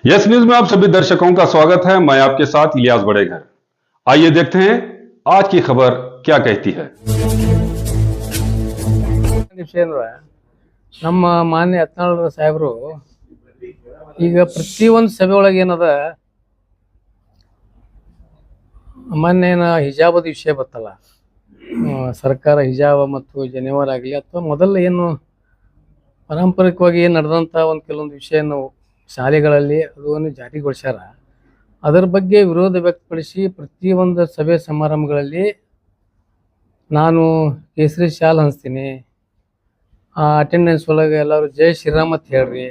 Yes news में आप सभी दर्शकों का स्वागत है। मैं आपके साथ इलियास बड़ेघर। आइए देखते हैं आज की खबर क्या कहती है। ವಿಷಯ ಅಂದ್ರೆ ನಮ್ಮ ಮಾನ್ಯ ಯತ್ನಾಳ್ ಸಾಹೇಬರು ಈಗ ಪ್ರತಿಯೊಂದು ಸಭೆ ಒಳಗೆ ಏನದ ಮಾನ್ಯ ಹಿಜಾಬದ ವಿಷಯ ಬರ್ತಲ್ಲ, ಸರ್ಕಾರ ಹಿಜಾಬ ಮತ್ತು ಜನಿವಾರ ಆಗಲಿ ಅಥವಾ ಮೊದಲು ಏನು ಪಾರಂಪರಿಕವಾಗಿ ಏನು ನಡೆದಂಥ ಒಂದು ಕೆಲವೊಂದು ವಿಷಯವನ್ನು ಶಾಲೆಗಳಲ್ಲಿ ಅದನ್ನು ಜಾರಿಗೊಳಿಸ್ಯಾರ. ಅದರ ಬಗ್ಗೆ ವಿರೋಧ ವ್ಯಕ್ತಪಡಿಸಿ ಪ್ರತಿಯೊಂದು ಸಭೆ ಸಮಾರಂಭಗಳಲ್ಲಿ ನಾನು ಕೇಸರಿ ಶಾಲ್ ಹಂಚ್ತೀನಿ, ಅಟೆಂಡೆನ್ಸ್ ಒಳಗೆ ಎಲ್ಲರೂ ಜೈ ಶ್ರೀರಾಮ್ ಅಂತ ಹೇಳ್ರಿ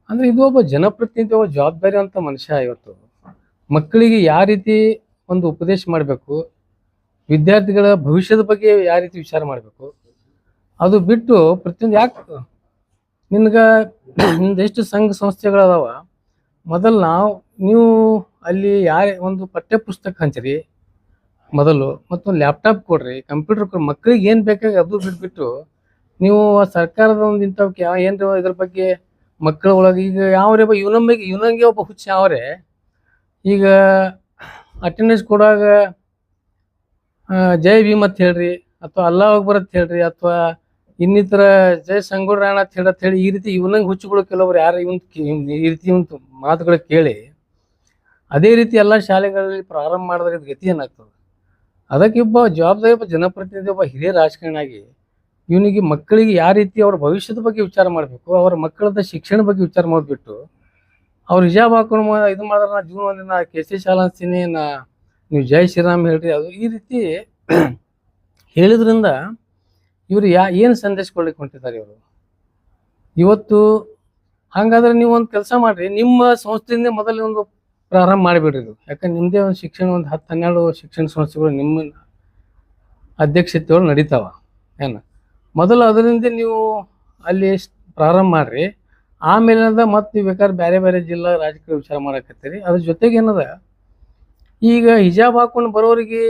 ಅಂದರೆ ಇದು ಒಬ್ಬ ಜನಪ್ರತಿನಿಧಿ, ಒಬ್ಬ ಜವಾಬ್ದಾರಿ ಅಂತ ಮನುಷ್ಯ. ಇವತ್ತು ಮಕ್ಕಳಿಗೆ ಯಾವ ರೀತಿ ಒಂದು ಉಪದೇಶ ಮಾಡಬೇಕು, ವಿದ್ಯಾರ್ಥಿಗಳ ಭವಿಷ್ಯದ ಬಗ್ಗೆ ಯಾವ ರೀತಿ ವಿಚಾರ ಮಾಡಬೇಕು, ಅದು ಬಿಟ್ಟು ಪ್ರತಿಯೊಂದು ಯಾಕೆ ನಿನ್ಗೆ ಎಷ್ಟು ಸಂಘ ಸಂಸ್ಥೆಗಳದಾವ, ಮೊದಲು ನೀವು ಅಲ್ಲಿ ಯಾರೇ ಒಂದು ಪಠ್ಯ ಪುಸ್ತಕ ಹಂಚ್ರಿ ಮೊದಲು, ಮತ್ತೊಂದು ಲ್ಯಾಪ್ಟಾಪ್ ಕೊಡ್ರಿ, ಕಂಪ್ಯೂಟರ್ ಕೊಡ್ರಿ, ಮಕ್ಕಳಿಗೆ ಏನು ಬೇಕಾಗಿ ಅದು ಬಿಟ್ಬಿಟ್ಟು ನೀವು ಸರ್ಕಾರದ ಒಂದು ಇಂಥವಕ್ಕೆ ಏನು ಇದ್ರ ಬಗ್ಗೆ ಮಕ್ಕಳ ಒಳಗೆ ಈಗ ಯಾವ್ರೆ ಇವನಂಗೆ ಒಬ್ಬ ಹುಚ್ಚ ಯಾವ್ರೆ ಈಗ ಅಟೆಂಡೆನ್ಸ್ ಕೊಡುವಾಗ ಜೈ ಭೀಮ್ ಅಂತ ಹೇಳ್ರಿ ಅಥವಾ ಅಲ್ಲಾಹ್ ಅಕ್ಬರ್ ಅಂತ ಹೇಳ್ರಿ ಅಥವಾ ಇನ್ನಿತರ ಜೈ ಸಂಗೊಳ್ರಾಯಣ ಅಂತ ಹೇಳಿ ಈ ರೀತಿ ಇವನಂಗೆ ಹುಚ್ಚುಗಳು ಕೆಲವರು ಯಾರು ಈ ರೀತಿ ಮಾತುಗಳು ಕೇಳಿ ಅದೇ ರೀತಿ ಎಲ್ಲ ಶಾಲೆಗಳಲ್ಲಿ ಪ್ರಾರಂಭ ಮಾಡಿದ್ರೆ ಇದು ಗತಿ ಏನಾಗ್ತದೆ. ಅದಕ್ಕೆ ಒಬ್ಬ ಜವಾಬ್ದಾರಿ, ಒಬ್ಬ ಜನಪ್ರತಿನಿಧಿ, ಒಬ್ಬ ಹಿರಿಯ ರಾಜಕಾರಣಿ ಇವನಿಗೆ ಮಕ್ಕಳಿಗೆ ಯಾವ ರೀತಿ ಅವ್ರ ಭವಿಷ್ಯದ ಬಗ್ಗೆ ವಿಚಾರ ಮಾಡಬೇಕು, ಅವರ ಮಕ್ಕಳದ ಶಿಕ್ಷಣ ಬಗ್ಗೆ ವಿಚಾರ ಮಾಡಿಬಿಟ್ಟು ಅವ್ರು ಹಿಜಾಬ್ ಹಾಕೊಂಡು ಇದು ಮಾಡಿದ್ರೆ ನಾ ಜೂನ್ 1 ನಾ ಕೇಸರಿ ಶಾಲಾ ಅನ್ಸ್ತೀನಿ, ನೀವು ಜೈ ಶ್ರೀರಾಮ್ ಹೇಳ್ರಿ, ಅದು ಈ ರೀತಿ ಹೇಳಿದ್ರಿಂದ ಇವರು ಏನು ಸಂದೇಶ ಕೊಡ್ಲಿಕ್ಕೆ ಹೊಂಟಿದ್ದಾರೆ ಇವರು. ಇವತ್ತು ಹಾಗಾದ್ರೆ ನೀವು ಒಂದು ಕೆಲಸ ಮಾಡಿರಿ, ನಿಮ್ಮ ಸಂಸ್ಥೆಯಿಂದ ಮೊದಲು ಒಂದು ಪ್ರಾರಂಭ ಮಾಡಿಬಿಡ್ರಿ ಇದು. ಯಾಕಂದ್ರೆ ನಿಮ್ಮದೇ ಒಂದು ಶಿಕ್ಷಣ ಒಂದು 10-12 ಶಿಕ್ಷಣ ಸಂಸ್ಥೆಗಳು ನಿಮ್ಮ ಅಧ್ಯಕ್ಷತೆಗಳು ನಡೀತಾವ ಏನು, ಮೊದಲು ಅದರಿಂದ ನೀವು ಅಲ್ಲಿ ಪ್ರಾರಂಭ ಮಾಡಿರಿ. ಆಮೇಲೆ ಮತ್ತೆ ನೀವು ಬೇಕಾದ್ರೆ ಬೇರೆ ಬೇರೆ ಜಿಲ್ಲಾ ರಾಜಕೀಯ ವಿಚಾರ ಮಾಡಕತ್ತೀರಿ. ಅದ್ರ ಜೊತೆಗೆ ಏನದ, ಈಗ ಹಿಜಾಬ್ ಹಾಕೊಂಡು ಬರೋರಿಗೆ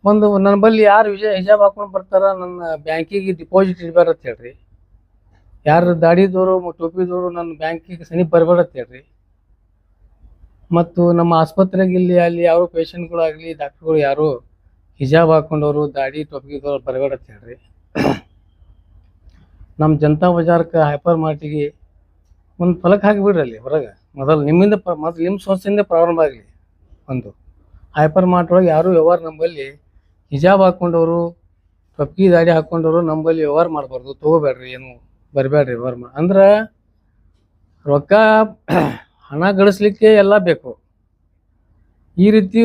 ಒಂದು ನನ್ನ ಬಳಿ ಯಾರು ಹಿಜಾಬ್ ಹಾಕೊಂಡು ಬರ್ತಾರ ನನ್ನ ಬ್ಯಾಂಕಿಗೆ ಡಿಪಾಸಿಟ್ ಇಡಬೇಡ ಅಂತ ಹೇಳ್ರಿ, ಯಾರು ದಾಡಿದವರು ಟೋಪಿದವರು ನನ್ನ ಬ್ಯಾಂಕಿಗೆ ಸನಿಪ್ ಬರಬೇಡ ಅಂತ ಹೇಳ್ರಿ, ಮತ್ತು ನಮ್ಮ ಆಸ್ಪತ್ರೆಗೆ ಅಲ್ಲಿ ಯಾರು ಪೇಷಂಟ್ಗಳಾಗಲಿ ಡಾಕ್ಟರ್ಗಳು ಯಾರು ಹಿಜಾಬ್ ಹಾಕೊಂಡವರು ದಾಡಿ ಟೋಪಿದವ್ರು ಬರಬೇಡ ಅಂತ ಹೇಳ್ರಿ. ನಮ್ಮ ಜನತಾ ಬಜಾರ್ಗೆ ಹೈಪರ್ ಮಾರ್ಟಿಗೆ ಒಂದು ಫಲಕ ಹಾಕಿಬಿಡ್ರಿ ಅಲ್ಲಿ ಹೊರಗೆ. ಮೊದಲು ನಿಮ್ಮ ಸಂಸ್ಥೆಯಿಂದ ಪ್ರಾರಂಭ ಆಗಲಿ. ಒಂದು ಹೈಪರ್ ಮಾರ್ಟ್ ಒಳಗೆ ಯಾರು ವ್ಯವಹಾರ ನಮ್ಮಲ್ಲಿ ಹಿಜಾಬ್ ಹಾಕೊಂಡವರು ಟೊಪ್ಪಿಗೆ ದಾಡಿ ಹಾಕೊಂಡವರು ನಮ್ಮಲ್ಲಿ ವ್ಯವಹಾರ ಮಾಡಬಾರ್ದು, ತೊಗೋಬೇಡ್ರಿ, ಏನು ಬರಬೇಡ್ರಿ ವ್ಯವಹಾರ ಅಂದ್ರೆ ರೊಕ್ಕ ಹಣ ಗಳಿಸ್ಲಿಕ್ಕೆ ಎಲ್ಲ ಬೇಕು. ಈ ರೀತಿ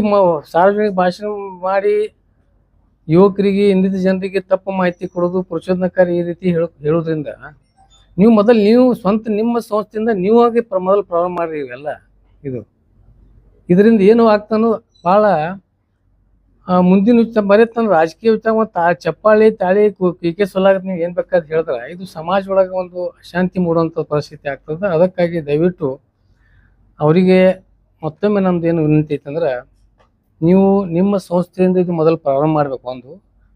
ಸಾರ್ವಜನಿಕ ಭಾಷಣ ಮಾಡಿ ಯುವಕರಿಗೆ ಇನ್ನಿತ ಜನರಿಗೆ ತಪ್ಪು ಮಾಹಿತಿ ಕೊಡೋದು ಪ್ರಚೋದನಕಾರಿ ಈ ರೀತಿ ಹೇಳೋದ್ರಿಂದ ನೀವು ಮೊದಲು ನೀವು ಸ್ವಂತ ನಿಮ್ಮ ಸಂಸ್ಥೆಯಿಂದ ನೀವಾಗಿ ಮೊದಲು ಪ್ರಾರಂಭ ಮಾಡಿರಿ ಇವೆಲ್ಲ. ಇದರಿಂದ ಏನು ಆಗ್ತಾನೋ ಭಾಳ ಮುಂದಿನ ವಿಚಾರ ಬರೀತಾನ ರಾಜಕೀಯ ವಿಚಾರ ಮತ್ತು ಚಪ್ಪಾಳಿ ತಾಳಿ ಕೀಕೆ ಸೊಲ್ಲಾಗ ನೀವು ಏನು ಬೇಕಾದ್ರೆ ಹೇಳಿದ್ರೆ ಇದು ಸಮಾಜ ಒಳಗೆ ಒಂದು ಅಶಾಂತಿ ಮೂಡುವಂಥ ಪರಿಸ್ಥಿತಿ ಆಗ್ತದೆ. ಅದಕ್ಕಾಗಿ ದಯವಿಟ್ಟು ಅವರಿಗೆ ಮತ್ತೊಮ್ಮೆ ನಮ್ದು ಏನು ವಿನಂತಿ ಐತಂದ್ರೆ, ನೀವು ನಿಮ್ಮ ಸಂಸ್ಥೆಯಿಂದ ಇದು ಮೊದಲು ಪ್ರಾರಂಭ ಮಾಡಬೇಕು ಒಂದು.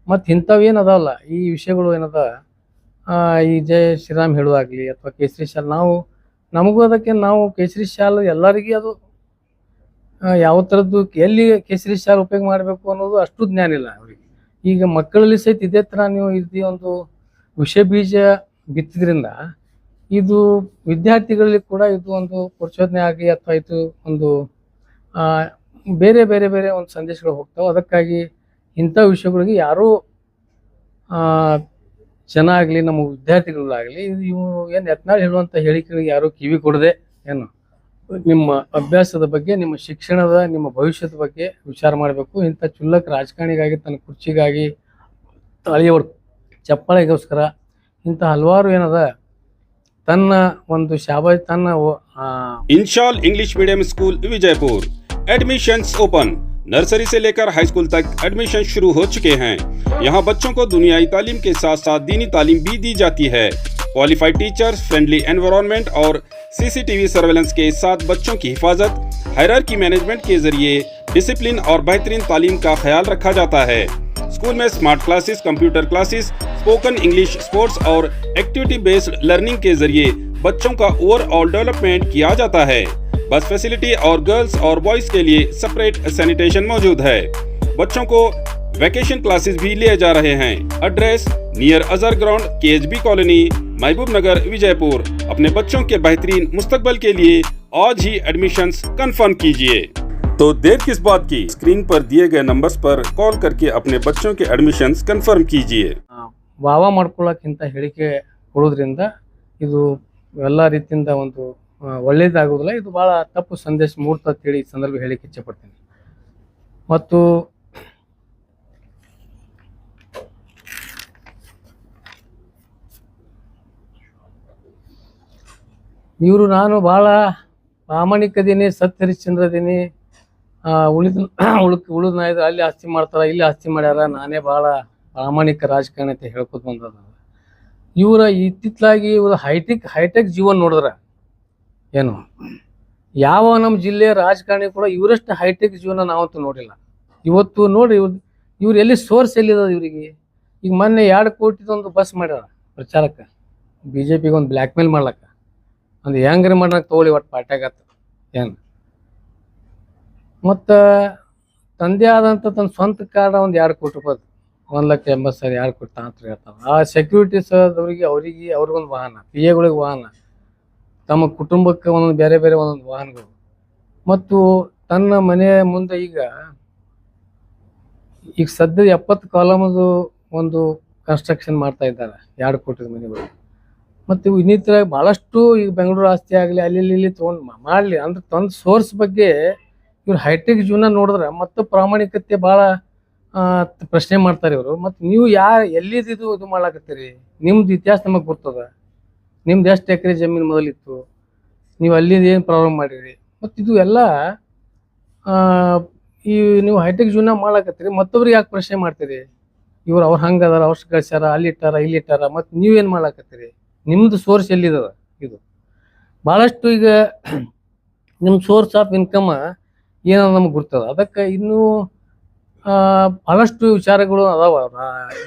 ಮತ್ತು ಇಂಥವು ಏನದಾವಲ್ಲ ಈ ವಿಷಯಗಳು ಏನದ, ಈ ಜೈ ಶ್ರೀರಾಮ್ ಹೇಳುವಾಗಲಿ ಅಥವಾ ಕೇಸರಿ ಶಾಲ್, ನಮಗೂ ಅದಕ್ಕೆ ನಾವು ಕೇಸರಿ ಶಾಲ್ ಎಲ್ಲರಿಗೆ ಅದು ಯಾವ ಥರದ್ದು ಎಲ್ಲಿ ಕೇಸರಿ ಶಾಲ್ ಉಪಯೋಗ ಮಾಡಬೇಕು ಅನ್ನೋದು ಅಷ್ಟು ಜ್ಞಾನ ಇಲ್ಲ ಅವರಿಗೆ. ಈಗ ಮಕ್ಕಳಲ್ಲಿ ಸಹಿತ ಇದೇ ಥರ ನೀವು ಈ ರೀತಿ ಒಂದು ವಿಷ ಬೀಜ ಬಿತ್ತಿದ್ರಿಂದ ಇದು ವಿದ್ಯಾರ್ಥಿಗಳಲ್ಲಿ ಕೂಡ ಇದು ಒಂದು ಪ್ರಚೋದನೆ ಆಗಿ ಅಥವಾ ಇದು ಒಂದು ಬೇರೆ ಬೇರೆ ಬೇರೆ ಒಂದು ಸಂದೇಶಗಳು ಹೋಗ್ತಾವೆ. ಅದಕ್ಕಾಗಿ ಇಂಥ ವಿಷಯಗಳಿಗೆ ಯಾರೂ ಜನ ಆಗಲಿ ನಮ್ಮ ವಿದ್ಯಾರ್ಥಿಗಳಾಗಲಿ ಇವು ಏನು ಯತ್ನಾಳ್ ಹೇಳುವಂಥ ಹೇಳಿಕೆಗಳಿಗೆ ಯಾರೂ ಕಿವಿ ಕೊಡದೆ ಏನು ನಿಮ್ಮ ಅಭ್ಯಾಸದ ಬಗ್ಗೆ, ನಿಮ್ಮ ಶಿಕ್ಷಣದ, ನಿಮ್ಮ ಭವಿಷ್ಯದ ಬಗ್ಗೆ ವಿಚಾರ ಮಾಡಬೇಕು. ಇಂಥ ಚುಲ್ಲಕ ರಾಜಕಾರಣಿಗಾಗಿ, ತನ್ನ ಕುರ್ಚಿಗಾಗಿ, ತಾಳಿಯವ್ರ ಚಪ್ಪಾಳೆಗೋಸ್ಕರ ಇಂಥ ಹಲವಾರು ಏನದ ತನ್ನ ಒಂದು ಶಾಬಾಜ್ ತನ್ನ Inshal English medium school Vijayapur admissions open. Nursery से लेकर हाई स्कूल तक एडमिशन शुरू हो चुके हैं। यहाँ बच्चों को दुनियाई तालीम के साथ साथ दीनी तालीम भी दी जाती है। क्वालिफाइड टीचर्स, फ्रेंडली एनवायरनमेंट और सीसीटीवी सर्वेलेंस के साथ बच्चों की हिफाजत, हायरार्की मैनेजमेंट के जरिए डिसिप्लिन और बेहतरीन तालीम का ख्याल रखा जाता है। स्कूल में smart classes, computer classes, spoken English, sports और एक्टिविटी बेस्ड लर्निंग के जरिए बच्चों का ओवरऑल डेवलपमेंट किया जाता है। बस फैसिलिटी और गर्ल्स और बॉयज के लिए सेपरेट सैनिटेशन मौजूद है। बच्चों को वैकेशन क्लासेस भी लिए जा रहे हैं। Address near Azhar ground, KHB colony, Mahboob Nagar, Vijaypur. अपने बच्चों के बेहतरीन मुस्तकबल के लिए आज ही एडमिशन्स कंफर्म कीजिए। तो देर किस बात की, स्क्रीन पर दिए गए नंबर्स पर कॉल करके अपने बच्चों के एडमिशन्स कंफर्म कीजिए। ವಾವ ಮಾಡ್ಕೊಳ್ಳೋಕ್ಕಿಂತ ಹೇಳಿಕೆ ಕೊಡೋದ್ರಿಂದ ಇದು ಎಲ್ಲ ರೀತಿಯಿಂದ ಒಂದು ಒಳ್ಳೇದಾಗೋದಿಲ್ಲ. ಇದು ಭಾಳ ತಪ್ಪು ಸಂದೇಶ ಮೂಡ್ತದೆ ಅಂತೇಳಿ ಈ ಸಂದರ್ಭ ಹೇಳಿಕೆ ಇಚ್ಛೆಪಡ್ತೀನಿ. ಮತ್ತು ಇವರು ನಾನು ಭಾಳ ಪ್ರಾಮಾಣಿಕದೀನಿ, ಸತ್ಯ ಹರಿಶ್ಚಂದ್ರದೀನಿ, ಉಳಿದ ನಾಯ್ದು ಅಲ್ಲಿ ಆಸ್ತಿ ಮಾಡ್ತಾರ, ಇಲ್ಲಿ ಆಸ್ತಿ ಮಾಡ್ಯಾರ, ನಾನೇ ಭಾಳ ಪ್ರಾಮಾಣಿಕ ರಾಜಕಾರಣಿ ಅಂತ ಹೇಳ್ಕೊತ ಬಂದದ. ಇವರ ಇತ್ತಿತ್ತಲಾಗಿ ಇವ್ರ ಹೈಟೆಕ್ ಜೀವನ ನೋಡಿದ್ರ ಏನು, ಯಾವ ನಮ್ಮ ಜಿಲ್ಲೆಯ ರಾಜಕಾರಣಿ ಕೂಡ ಇವರಷ್ಟು ಹೈಟೆಕ್ ಜೀವನ ನಾವಂತೂ ನೋಡಿಲ್ಲ. ಇವತ್ತು ನೋಡಿ ಇವ್ರು ಎಲ್ಲಿ ಸೋರ್ಸ್ ಎಲ್ಲಿದ ಇವರಿಗೆ. ಈಗ ಮೊನ್ನೆ 2 ಕೋಟಿದೊಂದು ಬಸ್ ಮಾಡ್ಯಾರ ಪ್ರಚಾರಕ್ಕೆ, BJPಗೆ ಒಂದು ಬ್ಲ್ಯಾಕ್ ಮೇಲ್ ಮಾಡ್ಲಕ್ಕ. ಒಂದು ಹೆಂಗ್ರಿ ಮಾಡ್ಲಕ್ಕೆ ತೊಗೊಳ್ಳಿ ಒಟ್ಟು ಪಾಟ್ಯಾಗತ್ತ ಏನು. ಮತ್ತು ತಂದೆ ಆದಂಥ ತನ್ನ ಸ್ವಂತ ಕಾರ್ಡ ಒಂದು 2 ಕೋಟಿ ರೂಪಾಯಿ, 1,80,000 2 ಕೋಟಿ ಅಂತ ಹೇಳ್ತಾರೆ. ಆ ಸೆಕ್ಯೂರಿಟೀಸ್ ಅವ್ರಿಗೊಂದು ವಾಹನ, PAಗಳಿಗೆ ವಾಹನ, ತಮ್ಮ ಕುಟುಂಬಕ್ಕೆ ಒಂದೊಂದು ಬೇರೆ ಬೇರೆ ಒಂದೊಂದು ವಾಹನಗಳು. ಮತ್ತು ತನ್ನ ಮನೆಯ ಮುಂದೆ ಈಗ ಸದ್ಯ 70 ಕಾಲಮದು ಒಂದು ಕನ್ಸ್ಟ್ರಕ್ಷನ್ ಮಾಡ್ತಾ ಇದ್ದಾರೆ 2 ಕೋಟಿ ಮನೆಗಳು. ಮತ್ತು ಇವು ಇನ್ನಿತರ ಭಾಳಷ್ಟು ಈಗ ಬೆಂಗಳೂರು ಆಸ್ತಿ ಆಗಲಿ ಅಲ್ಲಿ ಇಲ್ಲಿ ತೊಗೊಂಡು ಮಾಡಲಿ ಅಂದ್ರೆ ತನ್ನ ಸೋರ್ಸ್ ಬಗ್ಗೆ ಇವ್ರು ಹೈಟೆಕ್ ಜೀವನ ನೋಡಿದ್ರೆ ಮತ್ತು ಪ್ರಾಮಾಣಿಕತೆ ಭಾಳ ಪ್ರಶ್ನೆ ಮಾಡ್ತಾರೆ ಇವರು. ಮತ್ತು ನೀವು ಎಲ್ಲಿದ್ದು ಇದು ಮಾಡ್ಲಾಕತ್ತೀರಿ, ನಿಮ್ದು ಇತಿಹಾಸ ನಮಗೆ ಗೊತ್ತದ, ನಿಮ್ದು ಎಷ್ಟು ಎಕರೆ ಜಮೀನು ಮೊದಲಿತ್ತು, ನೀವು ಅಲ್ಲಿಂದ ಏನು ಪ್ರಾಬ್ಲಮ್ ಮಾಡಿರಿ. ಮತ್ತು ಇದು ಎಲ್ಲ ಈ ನೀವು ಹೈಟೆಕ್ ಜೀವನ ಮಾಡ್ಲಾಕತ್ತೀರಿ, ಮತ್ತೊಬ್ರಿಗೆ ಯಾಕೆ ಪ್ರಶ್ನೆ ಮಾಡ್ತೀರಿ. ಅವ್ರು ಹಂಗೆ ಅದಾರ, ಅವ್ರು ಕಳ್ಸ್ಯಾರ, ಅಲ್ಲಿ ಇಟ್ಟಾರ ಇಲ್ಲಿ ಇಟ್ಟಾರ, ಮತ್ತು ನೀವೇನು ಮಾಡ್ಲಾಕತ್ತೀರಿ, ನಿಮ್ಮದು ಸೋರ್ಸ್ ಎಲ್ಲಿದದ. ಇದು ಭಾಳಷ್ಟು ಈಗ ನಿಮ್ಮ ಸೋರ್ಸ್ ಆಫ್ ಇನ್ಕಮ್ ಏನೋ ನಮ್ಗೆ ಗುರ್ತದ. ಅದಕ್ಕೆ ಇನ್ನೂ ಭಾಳಷ್ಟು ವಿಚಾರಗಳು ಅದಾವ.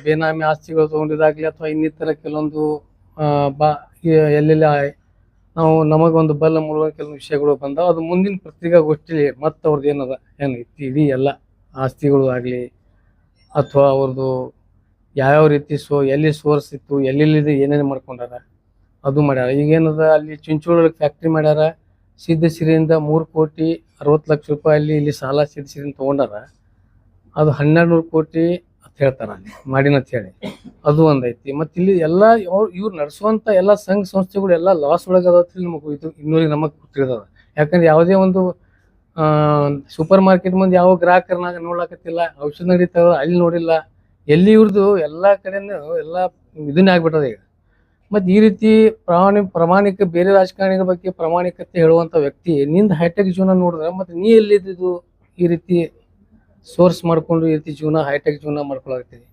ಬೇನಾಮಿ ಆಸ್ತಿಗಳು ತೊಗೊಂಡಿದ್ದಾಗಲಿ ಅಥವಾ ಇನ್ನಿತರ ಕೆಲವೊಂದು ಎಲ್ಲೆಲ್ಲ ನಾವು ನಮಗೊಂದು ಬಲ್ಲ ಮೂಲಕ ಕೆಲವೊಂದು ವಿಷಯಗಳು ಬಂದಾವ. ಅದು ಮುಂದಿನ ಪತ್ರಿಕಾಗೋಷ್ಠಿಲಿ ಮತ್ತು ಅವ್ರದ್ದು ಏನದ ಇತ್ತು ಇಡೀ ಎಲ್ಲ ಆಸ್ತಿಗಳು ಆಗಲಿ ಅಥವಾ ಅವ್ರದ್ದು ಯಾವ್ಯಾವ ರೀತಿ ಎಲ್ಲಿ ಸೋರ್ಸ್ ಇತ್ತು, ಎಲ್ಲೆಲ್ಲಿದೆ ಏನೇನು ಮಾಡ್ಕೊಂಡಾರ ಅದು ಮಾಡ್ಯಾರ. ಈಗೇನದ ಅಲ್ಲಿ ಚಿಂಚೋಳಿ ಫ್ಯಾಕ್ಟ್ರಿ ಮಾಡ್ಯಾರ, ಸಿದ್ಧಸಿರಿಯಿಂದ 3,60,00,000 ರೂಪಾಯಿ ಇಲ್ಲಿ ಸಾಲ ಸಿದ್ಧಸಿರಿಯಿಂದ ತೊಗೊಂಡಾರ. ಅದು 1,200 ಕೋಟಿ ಅಂತ ಹೇಳ್ತಾರೆ ಅಲ್ಲಿ ಮಾಡಿನಂತ ಹೇಳಿ, ಅದು ಒಂದೈತಿ. ಮತ್ತು ಇಲ್ಲಿ ಎಲ್ಲ ಇವ್ರು ನಡೆಸುವಂಥ ಎಲ್ಲ ಸಂಘ ಸಂಸ್ಥೆಗಳು ಎಲ್ಲ ಲಾಸ್ ಒಳಗದ ನಮಗೆ ಇದು ಇನ್ನೂರಿಗೆ ನಮಗೆ ತಿಳಿದದ. ಯಾಕಂದ್ರೆ ಯಾವುದೇ ಒಂದು ಸೂಪರ್ ಮಾರ್ಕೆಟ್ ಮುಂದೆ ಯಾವ ಗ್ರಾಹಕರನ್ನಾಗ ನೋಡ್ಲಾಕತ್ತಿಲ್ಲ, ಔಷಧ ನಡೀತಾವ ಅಲ್ಲಿ ನೋಡಿಲ್ಲ, ಎಲ್ಲಿ ಇವ್ರದ್ದು ಎಲ್ಲ ಕಡೆನೂ ಎಲ್ಲ ಇದನ್ನೇ ಆಗ್ಬಿಟ್ಟದ ಈಗ. ಮತ್ತು ಈ ರೀತಿ ಪ್ರಾಮಾಣಿಕ ಬೇರೆ ರಾಜಕಾರಣಿಗಳ ಬಗ್ಗೆ ಪ್ರಾಮಾಣಿಕತೆ ಹೇಳುವಂಥ ವ್ಯಕ್ತಿ ನಿಂದ ಹೈಟೆಕ್ ಜೀವನ ನೋಡಿದ್ರೆ ಮತ್ತು ನೀ ಎಲ್ಲಿದ್ದು ಈ ರೀತಿ ಸೋರ್ಸ್ ಮಾಡ್ಕೊಂಡು ಈ ರೀತಿ ಜೀವನ ಹೈಟೆಕ್ ಜೀವನ ಮಾಡ್ಕೊಳತ್ತೀವಿ.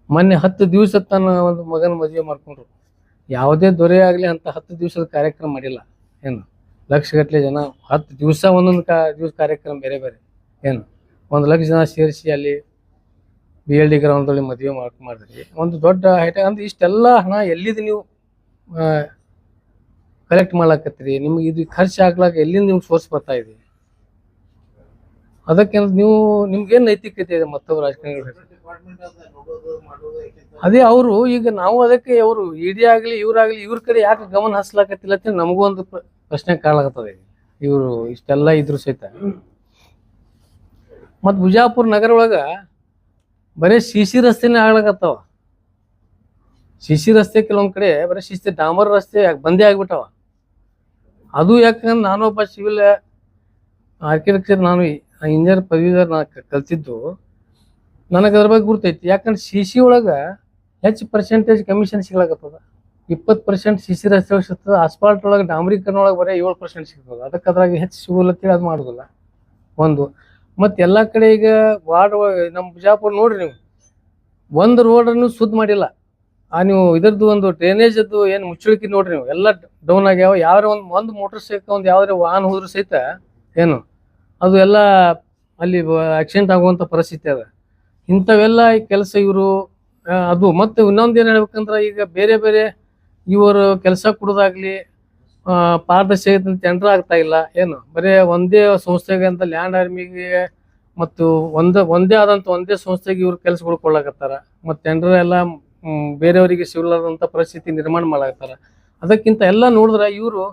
ಮೊನ್ನೆ 10 ದಿವಸ ತನ್ನ ಒಂದು ಮಗನ ಮದುವೆ ಮಾಡ್ಕೊಂಡ್ರು. ಯಾವುದೇ ದೊರೆ ಆಗಲಿ ಅಂತ 10 ದಿವಸದ ಕಾರ್ಯಕ್ರಮ ಮಾಡಿಲ್ಲ. ಏನು ಲಕ್ಷಗಟ್ಟಲೆ ಜನ 10 ದಿವಸ ಒಂದೊಂದು ದಿವಸ ಕಾರ್ಯಕ್ರಮ ಬೇರೆ ಬೇರೆ ಏನು 1 ಲಕ್ಷ ಜನ ಸೇರಿಸಿ ಅಲ್ಲಿ BLD ಗ್ರೌಂಡಲ್ಲಿ ಮದುವೆ ಮಾಡಿದ್ರಿ. ಒಂದು ದೊಡ್ಡ ಹೈಟೆಕ್ ಅಂದ್ರೆ ಇಷ್ಟೆಲ್ಲ ಹಣ ಎಲ್ಲಿದ್ದು ನೀವು ಕಲೆಕ್ಟ್ ಮಾಡ್ಲಾಕತ್ತೀರಿ, ನಿಮ್ಗೆ ಇದು ಖರ್ಚು ಆಗ್ಲಾಕ ಎಲ್ಲಿಂದ ನಿಮ್ಗೆ ಸೋರ್ಸ್ ಬರ್ತಾ ಇದೆ. ಅದಕ್ಕೆ ನಿಮ್ಗೇನು ನೈತಿಕತೆ ಇದೆ ಮತ್ತೊಬ್ಬ ರಾಜಕಾರಣಿಗಳು? ಅದೇ ಅವರು ಈಗ ನಾವು ಅದಕ್ಕೆ ಅವರು ಇಡಿ ಆಗಲಿ ಇವರಾಗಲಿ ಇವ್ರ ಕಡೆ ಯಾಕೆ ಗಮನ ಹರಿಸ್ಲಾಕತ್ತಿಲ್ಲ ಅಂತ ನಮಗೂ ಒಂದು ಪ್ರಶ್ನೆ ಕಾಣಲಾಗತ್ತದೆ. ಇವರು ಇಷ್ಟೆಲ್ಲ ಇದ್ರು ಸಹಿತ. ಮತ್ತು ಬಿಜಾಪುರ ನಗರ ಒಳಗ ಬರೀ CC ರಸ್ತೆನೇ ಆಗ್ಲಾಕತ್ತಾವ. CC ರಸ್ತೆ ಕೆಲವೊಂದು ಕಡೆ ಬರೀ ಡಾಂಬರ್ ರಸ್ತೆ ಬಂದೇ ಆಗ್ಬಿಟ್ಟವ. ಅದು ಯಾಕಂದ್ರೆ ನಾನೊಬ್ಬ ಸಿವಿಲ್ ಆರ್ಕಿಟೆಕ್ಚರ್, ನಾನು ಇಂಜಿನಿಯರ್ ಪದವೀಧರ ಕಲ್ತಿದ್ದು, ನನಗೆ ಅದ್ರ ಬಗ್ಗೆ ಗುರ್ತೈತಿ. ಯಾಕಂದ್ರೆ CC ಒಳಗೆ ಹೆಚ್ಚು ಪರ್ಸೆಂಟೇಜ್ ಕಮಿಷನ್ ಸಿಗ್ಲಾಕತ್ತದ. 20% CC ರಸ್ತೆ ಒಳಗೆ ಸಿಗ್ತದೆ, ಆಸ್ಫಾಲ್ಟ್ ಒಳಗೆ ಡಾಂಬರೀಕರಣ ಒಳಗೆ ಬರೀ 7% ಸಿಗ್ತದೆ. ಅದಕ್ಕೆ ಅದ್ರಾಗ ಹೆಚ್ಚು ಸಿಗೋಲ್ಲತ್ತೇಳಿ ಅದು ಮಾಡೋದಿಲ್ಲ ಒಂದು. ಮತ್ತು ಎಲ್ಲ ಕಡೆ ಈಗ ವಾರ್ಡ್ ನಮ್ಮ ಬಿಜಾಪುರ ನೋಡ್ರಿ, ನೀವು ಒಂದು ರೋಡನ್ನು ಶುದ್ಧ ಮಾಡಿಲ್ಲ. ನೀವು ಇದರದ್ದು ಒಂದು ಡ್ರೈನೇಜದ್ದು ಏನು ಮುಚ್ಚಳಿಕೆ ನೋಡ್ರಿ, ನೀವು ಎಲ್ಲ ಡೌನ್ ಆಗ್ಯಾವ. ಯಾವ್ಯಾವ ಒಂದು ಮೋಟರ್ ಸೈಕಲ್ ಒಂದು ಯಾವ್ದಾರ ವಾಹನ ಹೋದ್ರೂ ಸಹಿತ ಏನು ಅದು ಎಲ್ಲ ಅಲ್ಲಿ ಆಕ್ಸಿಡೆಂಟ್ ಆಗುವಂಥ ಪರಿಸ್ಥಿತಿ ಅದ. ಇಂಥವೆಲ್ಲ ಕೆಲಸ ಇವರು ಅದು. ಮತ್ತು ಇನ್ನೊಂದು ಏನು ಹೇಳ್ಬೇಕಂದ್ರೆ ಈಗ ಬೇರೆ ಬೇರೆ ಇವರು ಕೆಲಸ ಕೊಡೋದಾಗ್ಲಿ ಪಾರದರ್ಶಕತೆ ಟೆಂಡರ್ ಆಗ್ತಾ ಇಲ್ಲ. ಏನು ಬರೀ ಒಂದೇ ಸಂಸ್ಥೆಗೆ ಅಂತ ಲ್ಯಾಂಡ್ ಆರ್ಮಿಗೆ ಮತ್ತು ಒಂದೇ ಆದಂಥ ಒಂದೇ ಸಂಸ್ಥೆಗೆ ಇವ್ರು ಕೆಲಸಗಳು ಕೊಡ್ಲಾಕತ್ತಾರ. ಮತ್ತು ಟೆಂಡರ್ ಎಲ್ಲ ಬೇರೆಯವರಿಗೆ ಸಿಗಲಾರ್ದಂಥ ಪರಿಸ್ಥಿತಿ ನಿರ್ಮಾಣ ಮಾಡಾಕತ್ತಾರ. ಅದಕ್ಕಿಂತ ಎಲ್ಲ ನೋಡಿದ್ರೆ ಇವರು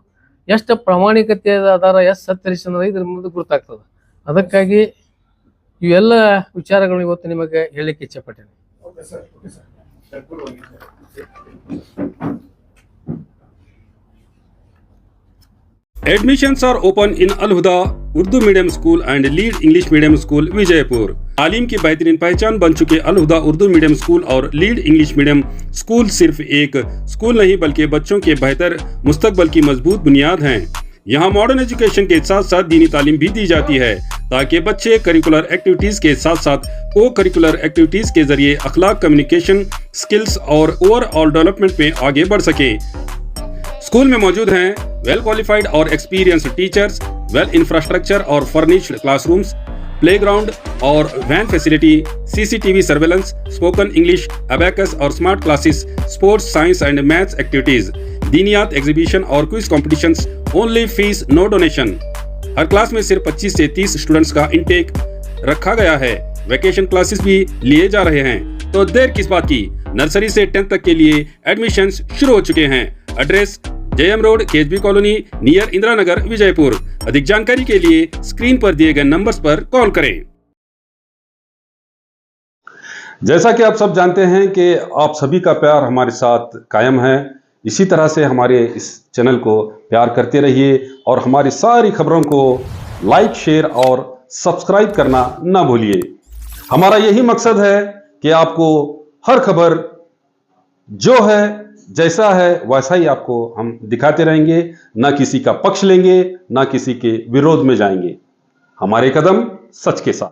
ಎಷ್ಟು ಪ್ರಾಮಾಣಿಕತೆ ಅದಾರ, ಎಷ್ಟು ಸತ್ಯರಿಸಿದ ಇದ್ರ ಮುಂದೆ ಗುರುತಾಗ್ತದೆ. ಅದಕ್ಕಾಗಿ ಇವೆಲ್ಲ ವಿಚಾರಗಳು ಇವತ್ತು ನಿಮಗೆ ಹೇಳಲಿಕ್ಕೆ ಇಚ್ಛೆಪಟ್ಟೇನೆ. Admissions are open in Al-Huda Urdu medium school and lead English medium school Vijaypur. तालीम की बेहतरीन पहचान बन चुके अल-हुदा उर्दू मीडियम स्कूल और लीड इंग्लिश मीडियम स्कूल सिर्फ एक स्कूल नहीं बल्कि बच्चों के बेहतर मुस्तकबल की मजबूत बुनियाद हैं। यहाँ मॉडर्न एजुकेशन के साथ साथ दीनी तालीम भी दी जाती है ताकि बच्चे करिकुलर एक्टिविटीज के साथ साथ को करिकुलर एक्टिविटीज के जरिए अखलाक, कम्युनिकेशन स्किल्स और ओवरऑल डेवलपमेंट में आगे बढ़ सके। स्कूल में मौजूद हैं वेल क्वालिफाइड और एक्सपीरियंस्ड टीचर्स, वेल इंफ्रास्ट्रक्चर और फर्निश्ड क्लासरूम्स, प्लेग्राउंड और van facility, CCTV surveillance, spoken English, abacus और smart classes, sports, science and maths activities, दीनियात एग्जीबिशन और quiz competitions, only fees no donation. हर क्लास में सिर्फ 25 से 30 स्टूडेंट्स का इंटेक रखा गया है। वैकेशन क्लासेस भी लिए जा रहे हैं, तो देर किस बात की, नर्सरी से 10th तक के लिए एडमिशन्स शुरू हो चुके हैं। Address JM road, KSB colony, near Indira Nagar, Vijayapur. अधिक जानकारी के लिए स्क्रीन पर दिए गए नंबर्स पर कॉल करें। जैसा कि आप सब जानते हैं कि आप सभी का प्यार हमारे साथ कायम है। इसी तरह से हमारे इस चैनल को प्यार करते रहिए और हमारी सारी खबरों को लाइक, शेयर और सब्सक्राइब करना ना भूलिए। हमारा यही मकसद है कि आपको हर खबर जो है जैसा है वैसा ही आपको हम दिखाते रहेंगे, ना किसी का पक्ष लेंगे, ना किसी के विरोध में जाएंगे। हमारे कदम सच के साथ।